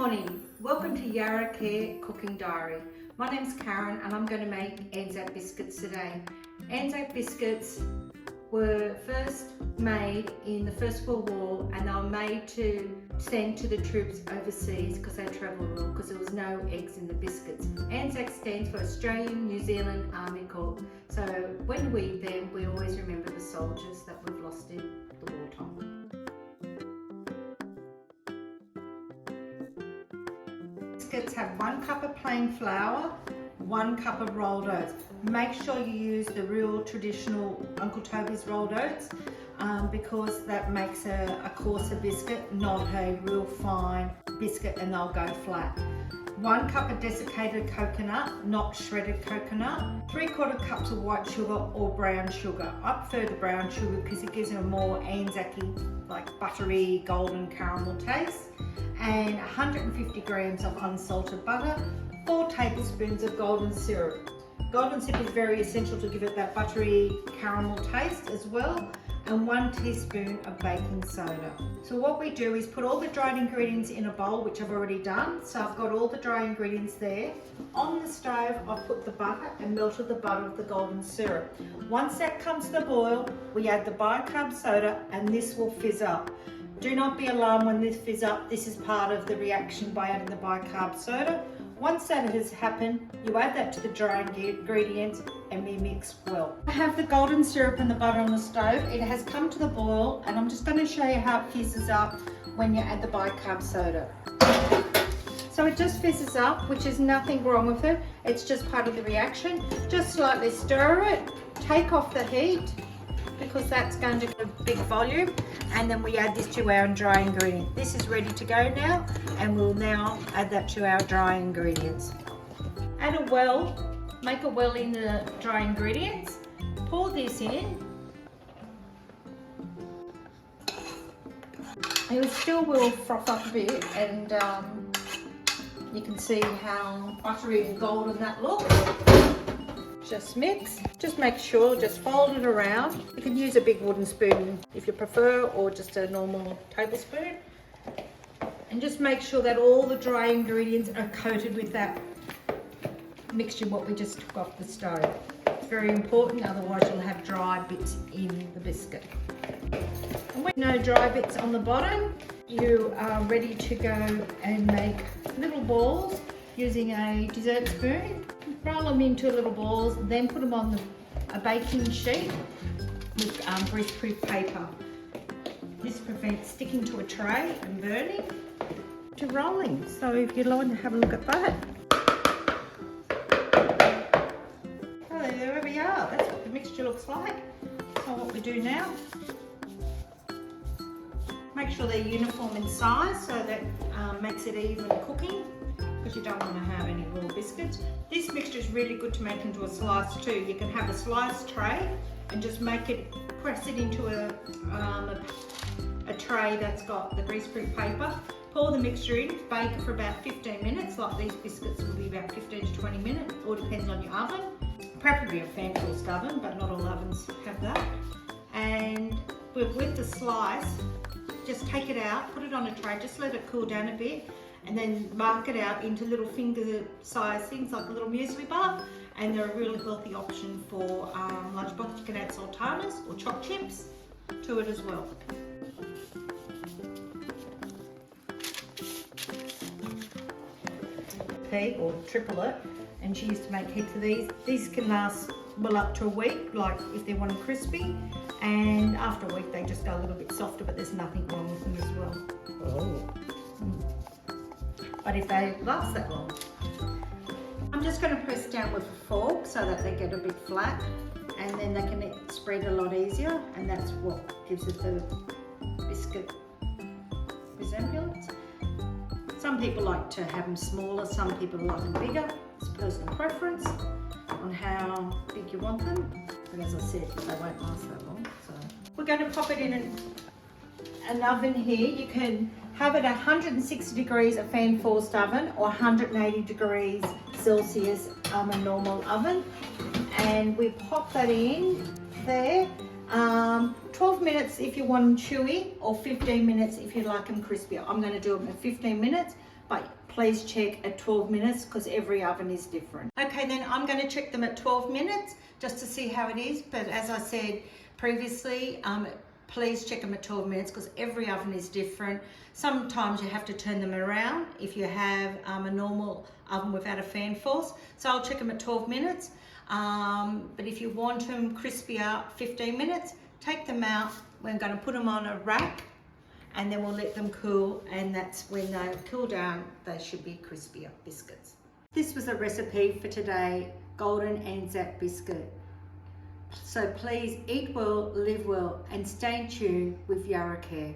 morning, welcome to Yarra Care Cooking Diary. My name's Karen and I'm going to make Anzac biscuits today. Anzac biscuits were first made in the First World War and they were made to send to the troops overseas because they travelled well because there was no eggs in the biscuits. Anzac stands for Australian New Zealand Army Corps. So when we eat them, we always remember the soldiers that we've lost in the wartime. Biscuits have 1 cup of plain flour, 1 cup of rolled oats. Make sure you use the real traditional Uncle Toby's rolled oats because that makes a coarser biscuit, not a real fine biscuit, and they'll go flat. 1 cup of desiccated coconut, not shredded coconut. 3/4 cups of white sugar or brown sugar. I prefer the brown sugar because it gives it a more Anzac-y, like buttery, golden caramel taste. And 150 grams of unsalted butter, 4 tablespoons of golden syrup. Golden syrup is very essential to give it that buttery caramel taste as well, and 1 teaspoon of baking soda. So what we do is put all the dried ingredients in a bowl, which I've already done. So I've got all the dry ingredients there. On the stove, I've put the butter and melted the butter with the golden syrup. Once that comes to the boil, we add the bicarb soda and this will fizz up. Do not be alarmed when this fizz up. This is part of the reaction by adding the bicarb soda. Once that has happened, you add that to the dry ingredients and we mix well. I have the golden syrup and the butter on the stove. It has come to the boil and I'm just going to show you how it fizzes up when you add the bicarb soda. So it just fizzes up, which is nothing wrong with it. It's just part of the reaction. Just slightly stir it, take off the heat, because that's going to give a big volume, and then we add this to our dry ingredient. This is ready to go now, and we'll now add that to our dry ingredients. Add a well, make a well in the dry ingredients, pour this in. It still will froth up a bit, and you can see how buttery and golden that looks. Just mix, just make sure, just fold it around. You can use a big wooden spoon if you prefer, or just a normal tablespoon. And just make sure that all the dry ingredients are coated with that mixture what we just took off the stove. It's very important, otherwise you'll have dry bits in the biscuit. And when no dry bits on the bottom, you are ready to go and make little balls using a dessert spoon. Roll them into little balls, then put them on a baking sheet with greaseproof paper. This prevents sticking to a tray and burning. To rolling, so if you'd like to have a look at that. Oh, there we are, that's what the mixture looks like. So what we do now, make sure they're uniform in size so that makes it even cooking, because you don't want to have any raw biscuits. This mixture is really good to make into a slice too. You can have a slice tray and just make it, press it into a tray that's got the greaseproof paper. Pour the mixture in, bake it for about 15 minutes. Like these biscuits will be about 15 to 20 minutes, all depends on your oven. Preferably a fan forced oven, but not all ovens have that. And with the slice, just take it out, put it on a tray, just let it cool down a bit, and then mark it out into little finger-sized things like a little muesli bar, and they're a really healthy option for lunchbox. You can add sultanas or chopped chips to it as well. Or triple it, and she used to make heaps of these. These can last well up to a week, like if they want them crispy, and after a week they just go a little bit softer, but there's nothing wrong with them as well. Oh. But if they last that long. I'm just going to press down with a fork so that they get a bit flat, and then they can spread a lot easier, and that's what gives it the biscuit resemblance. Some people like to have them smaller, some people like them bigger. It's personal preference on how big you want them. But as I said, they won't last that long. So we're going to pop it in an oven here. You can have it at 160 degrees a fan forced oven, or 180 degrees Celsius a normal oven. And we pop that in there. 12 minutes if you want them chewy, or 15 minutes if you like them crispy. I'm going to do them at 15 minutes. but please check at 12 minutes because every oven is different. Okay, then I'm going to check them at 12 minutes just to see how it is. But as I said previously, please check them at 12 minutes because every oven is different. Sometimes you have to turn them around if you have a normal oven without a fan force. So I'll check them at 12 minutes. But if you want them crispier 15 minutes, take them out. We're going to put them on a rack and then we'll let them cool, and that's when they cool down, they should be crispier biscuits. This was a recipe for today, golden Anzac biscuit. So please eat well, live well, and stay tuned with Yarra Care.